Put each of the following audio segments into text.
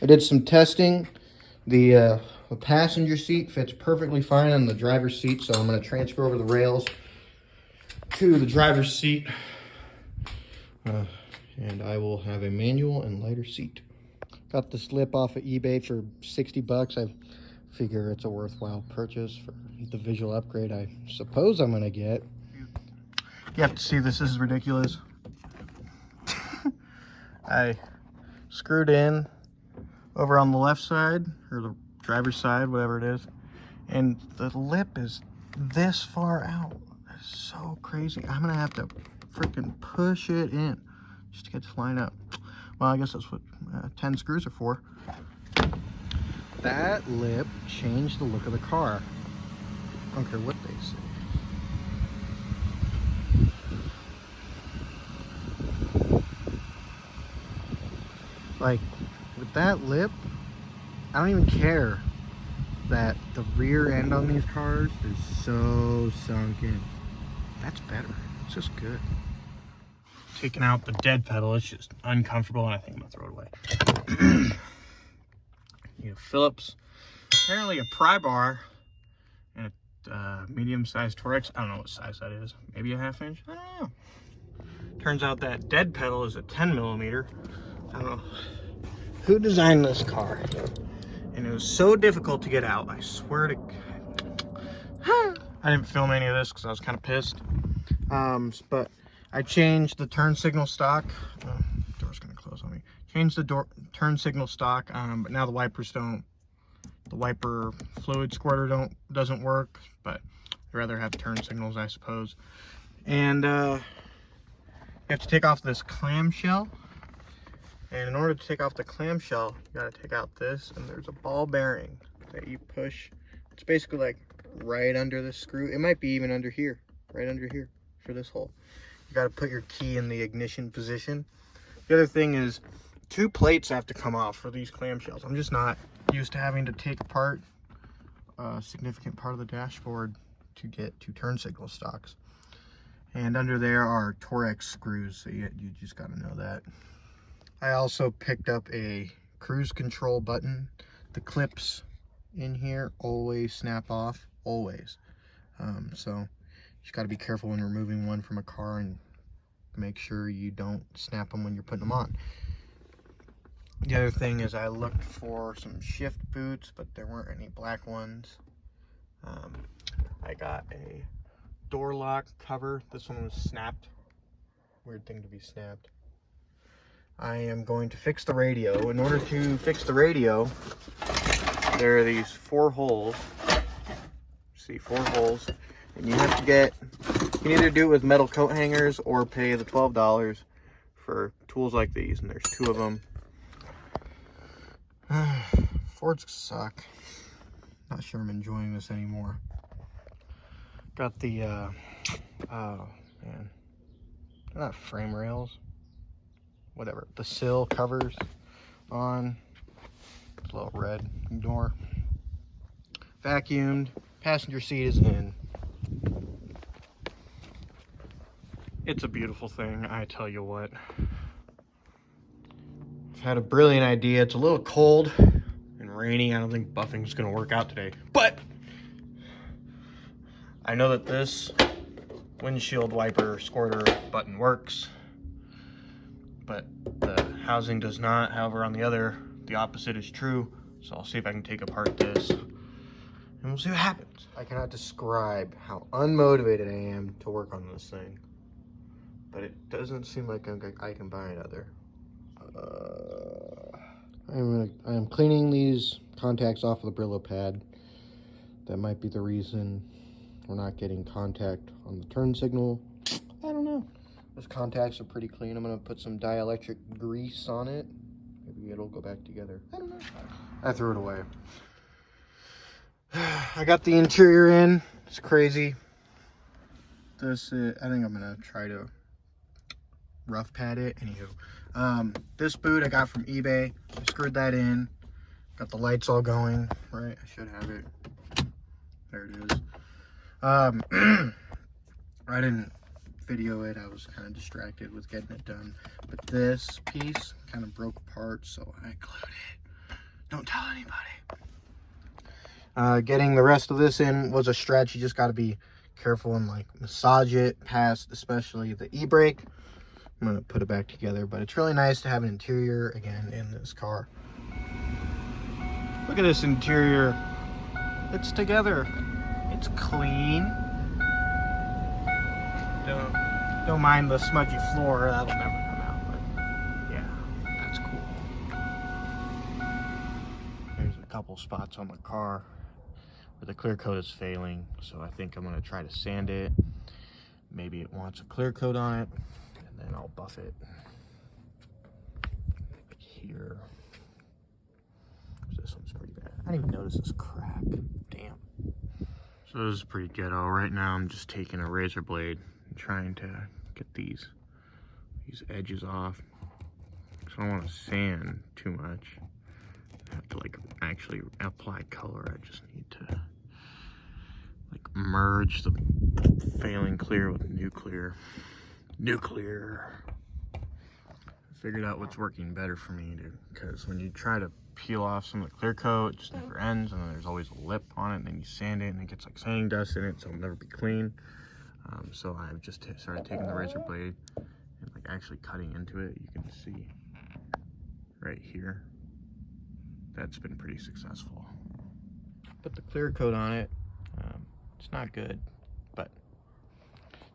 I did some testing. The passenger seat fits perfectly fine on the driver's seat, so I'm going to transfer over the rails to the driver's seat. And I will have a manual and lighter seat. Got this lip off of eBay for 60 bucks. I figure it's a worthwhile purchase for the visual upgrade I suppose I'm gonna get. You have to see this is ridiculous. I screwed in over on the left side, or the driver's side, whatever it is, and the lip is this far out. That's so crazy. I'm gonna have to freaking push it in just to get to line up. Well, I guess that's what 10 screws are for. That lip changed the look of the car. I don't care what they say. Like, with that lip, I don't even care that the rear end on these cars is so sunk in. That's better. It's just good. Taking out the dead pedal, it's just uncomfortable, and I think I'm gonna throw it away. You know, Phillips, apparently a pry bar and a medium-sized Torex. I don't know what size that is. Maybe a 1/2 inch. I don't know. Turns out that dead pedal is a 10 millimeter. I don't know who designed this car, and it was so difficult to get out. I swear to God. I didn't film any of this because I was kind of pissed. But I changed the turn signal stock. Door's gonna close on me. Changed the turn signal stock, but now the wipers don't. The wiper fluid squirter doesn't work. But I'd rather have turn signals, I suppose. And you have to take off this clamshell. And in order to take off the clamshell, you gotta take out this, and there's a ball bearing that you push. It's basically like right under the screw. It might be even under here, right under here for this hole. You gotta put your key in the ignition position. The other thing is 2 plates have to come off for these clamshells. I'm just not used to having to take apart a significant part of the dashboard to get 2 turn signal stocks. And under there are Torex screws, so you just gotta know that. I also picked up a cruise control button. The clips in here always snap off, always. So you just got to be careful when removing one from a car and make sure you don't snap them when you're putting them on. The other thing is I looked for some shift boots, but there weren't any black ones. I got a door lock cover. This one was snapped. Weird thing to be snapped. I am going to fix the radio. In order to fix the radio, there are these 4 holes. See, 4 holes. And you have to get, you can either do it with metal coat hangers or pay the $12 for tools like these. And there's 2 of them. Fords suck. Not sure I'm enjoying this anymore. Got the, oh man, they're not frame rails. Whatever, the sill covers on. It's a little red, ignore. Vacuumed, passenger seat is in. It's a beautiful thing, I tell you what. I've had a brilliant idea. It's a little cold and rainy. I don't think buffing's gonna work out today, but I know that this windshield wiper squirter button works, but the housing does not. However, on the opposite is true. So I'll see if I can take apart this and we'll see what happens. I cannot describe how unmotivated I am to work on this thing, but it doesn't seem like I can buy another. I am cleaning these contacts off of the Brillo pad. That might be the reason we're not getting contact on the turn signal. I don't know. Those contacts are pretty clean. I'm going to put some dielectric grease on it. Maybe it'll go back together. I don't know. I threw it away. I got the interior in. It's crazy. I think I'm going to try to rough pad it. Anywho, this boot I got from eBay. I screwed that in. Got the lights all going. Right, I should have it. There it is. I didn't video it. I was kind of distracted with getting it done. But this piece kind of broke apart, so I glued it. Don't tell anybody. Getting the rest of this in was a stretch. You just got to be careful and like massage it past, especially the e-brake. I'm gonna put it back together, but it's really nice to have an interior again in this car. Look at this interior. It's together. It's clean. Don't mind the smudgy floor. That'll never come out, but yeah, that's cool. There's a couple spots on the car where the clear coat is failing, so I think I'm gonna try to sand it. Maybe it wants a clear coat on it, and then I'll buff it here. This one's pretty bad. I didn't even notice this crack. Damn. So this is pretty ghetto. Right now I'm just taking a razor blade and trying to get these edges off. So I don't want to sand too much. I have to like actually apply color. I just need to like merge the failing clear with new clear. I figured out what's working better for me, dude, because when you try to peel off some of the clear coat, it just never ends, and then there's always a lip on it, and then you sand it and it gets like sanding dust in it, so it'll never be clean. So I've just started taking the razor blade and like actually cutting into it. You can see right here, that's been pretty successful. Put the clear coat on it. It's not good, but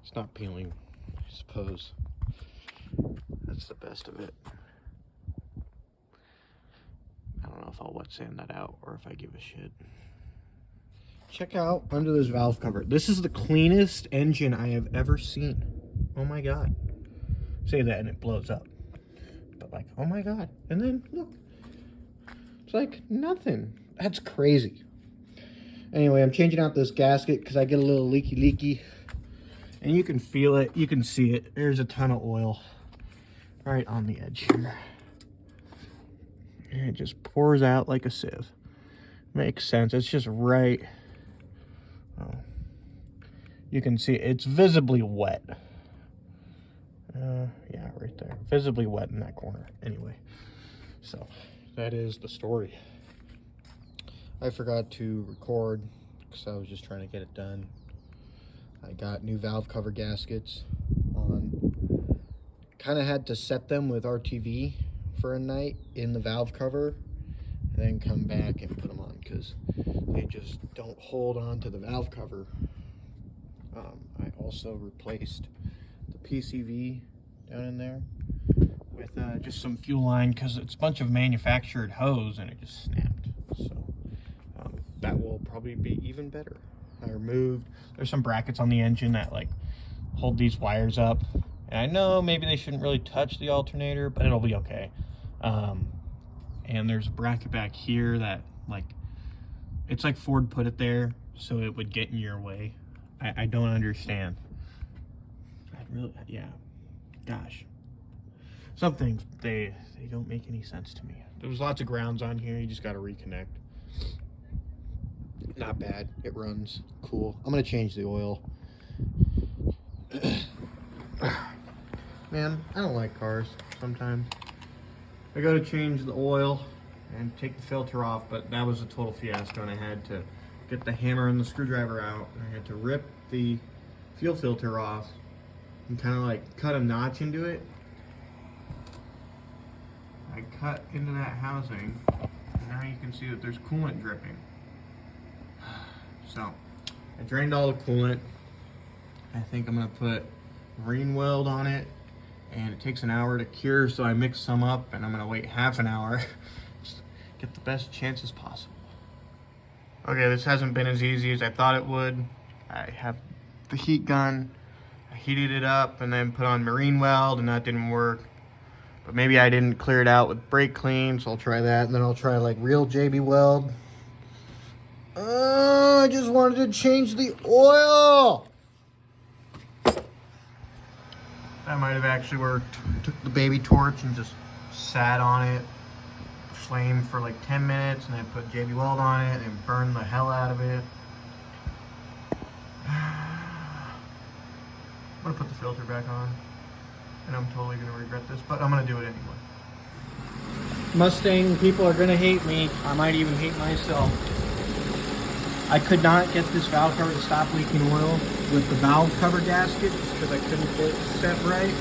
it's not peeling, I suppose. That's the best of it. I don't know if I'll wet sand that out or if I give a shit. Check out under this valve cover. This is the cleanest engine I have ever seen. Oh my God. Say that and it blows up. But like, oh my God. And then look, it's like nothing. That's crazy. Anyway, I'm changing out this gasket because I get a little leaky. And you can feel it, you can see it. There's a ton of oil right on the edge here. And it just pours out like a sieve. Makes sense, it's just right. Oh, you can see it's visibly wet. Yeah, right there. Visibly wet in that corner. Anyway, so that is the story. I forgot to record because I was just trying to get it done. I got new valve cover gaskets on. Kind of had to set them with RTV for a night in the valve cover and then come back and put them on because they just don't hold on to the valve cover. I also replaced the PCV down in there with just some fuel line because it's a bunch of manufactured hose and it just snapped. So that will probably be even better. I removed, there's some brackets on the engine that like hold these wires up. And I know maybe they shouldn't really touch the alternator, but it'll be okay. And there's a bracket back here that like, it's like Ford put it there so it would get in your way. I don't understand. Yeah, gosh. Some things, they don't make any sense to me. There's lots of grounds on here, you just gotta reconnect. Not bad, it runs cool. I'm gonna change the oil. Man, I don't like cars sometimes. I go to change the oil and take the filter off, but that was a total fiasco and I had to get the hammer and the screwdriver out and I had to rip the fuel filter off and kind of like cut a notch into it. I cut into that housing and now you can see that there's coolant dripping. So I drained all the coolant. I think I'm gonna put marine weld on it and it takes an hour to cure, so I mix some up and I'm gonna wait half an hour just get the best chances possible. Okay, this hasn't been as easy as I thought it would. I have the heat gun, I heated it up and then put on marine weld and that didn't work. But maybe I didn't clear it out with brake clean, so I'll try that and then I'll try like real JB weld. I just wanted to change the oil. That might have actually worked. Took the baby torch and just sat on it, flamed for like 10 minutes, and then put JB Weld on it and burned the hell out of it. I'm gonna put the filter back on, and I'm totally gonna regret this, but I'm gonna do it anyway. Mustang people are gonna hate me. I might even hate myself. I could not get this valve cover to stop leaking oil with the valve cover gasket because I couldn't get it set right.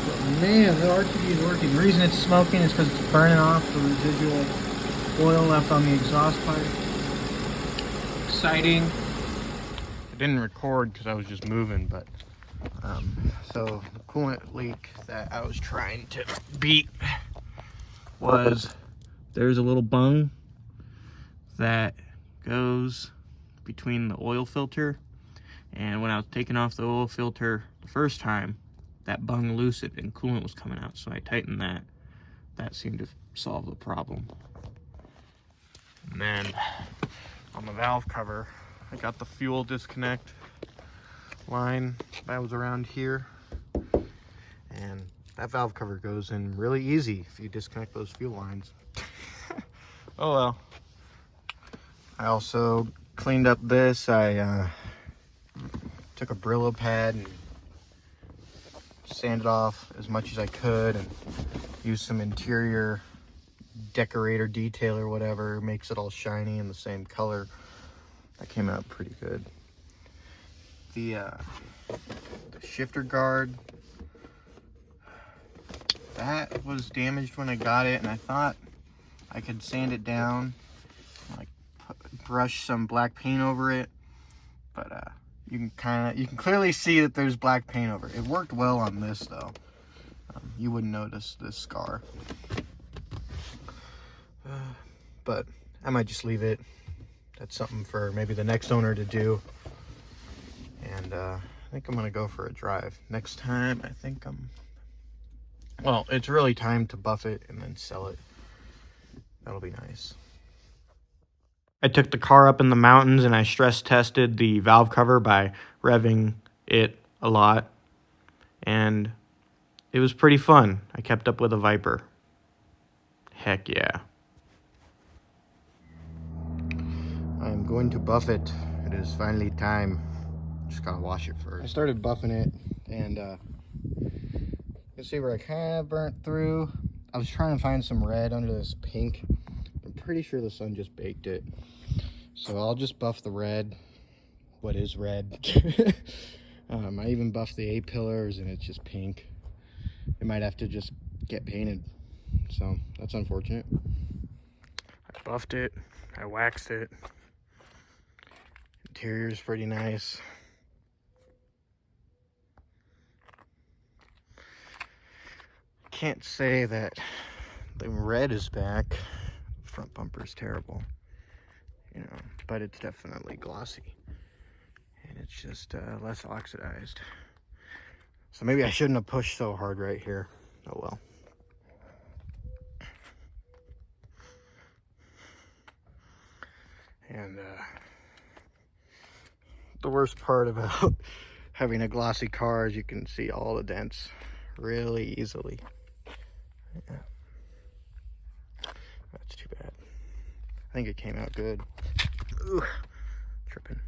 But man, the RTD is working. The reason it's smoking is because it's burning off the residual oil left on the exhaust pipe. Exciting. I didn't record because I was just moving, but so the coolant leak that I was trying to beat was there's a little bung that goes between the oil filter, and when I was taking off the oil filter the first time, that bung loosened and coolant was coming out, so I tightened that. That seemed to solve the problem. And then on the valve cover, I got the fuel disconnect line that was around here, and that valve cover goes in really easy if you disconnect those fuel lines. Oh well. I also cleaned up this. I took a Brillo pad and sanded off as much as I could and used some interior decorator detail or whatever. Makes it all shiny and the same color. That came out pretty good. The shifter guard, that was damaged when I got it, and I thought I could sand it down, like brush some black paint over it, but you can clearly see that there's black paint over it. It worked well on this though. You wouldn't notice this scar, but I might just leave it. That's something for maybe the next owner to do. And I think I'm gonna go for a drive next time. I think well, it's really time to buff it and then sell it. That'll be nice. I took the car up in the mountains and I stress tested the valve cover by revving it a lot, and it was pretty fun. I kept up with a Viper. Heck yeah. I'm going to buff it. It is finally time. Just gotta wash it first. I started buffing it, and you can see where I kind of burnt through. I was trying to find some red under this pink. I'm pretty sure the sun just baked it. So I'll just buff the red, what is red. I even buffed the A-pillars and it's just pink. It might have to just get painted. So that's unfortunate. I buffed it, I waxed it. Interior is pretty nice. Can't say that the red is back. Front bumper is terrible, you know, but it's definitely glossy and it's just less oxidized. So maybe I shouldn't have pushed so hard right here. Oh well. And the worst part about having a glossy car is you can see all the dents really easily. Yeah. That's too bad. I think it came out good. Ooh, tripping.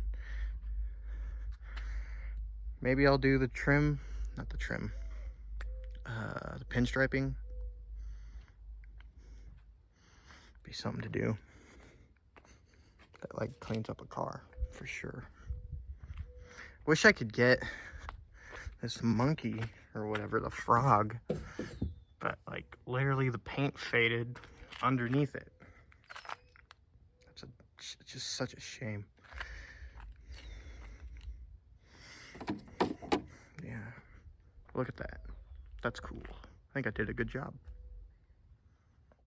Maybe I'll do the trim, not the trim, the pinstriping. Be something to do. That like cleans up a car for sure. Wish I could get this monkey or whatever, the frog, but like literally the paint faded underneath it. It's just such a shame. Yeah, look at that. That's cool. I think I did a good job.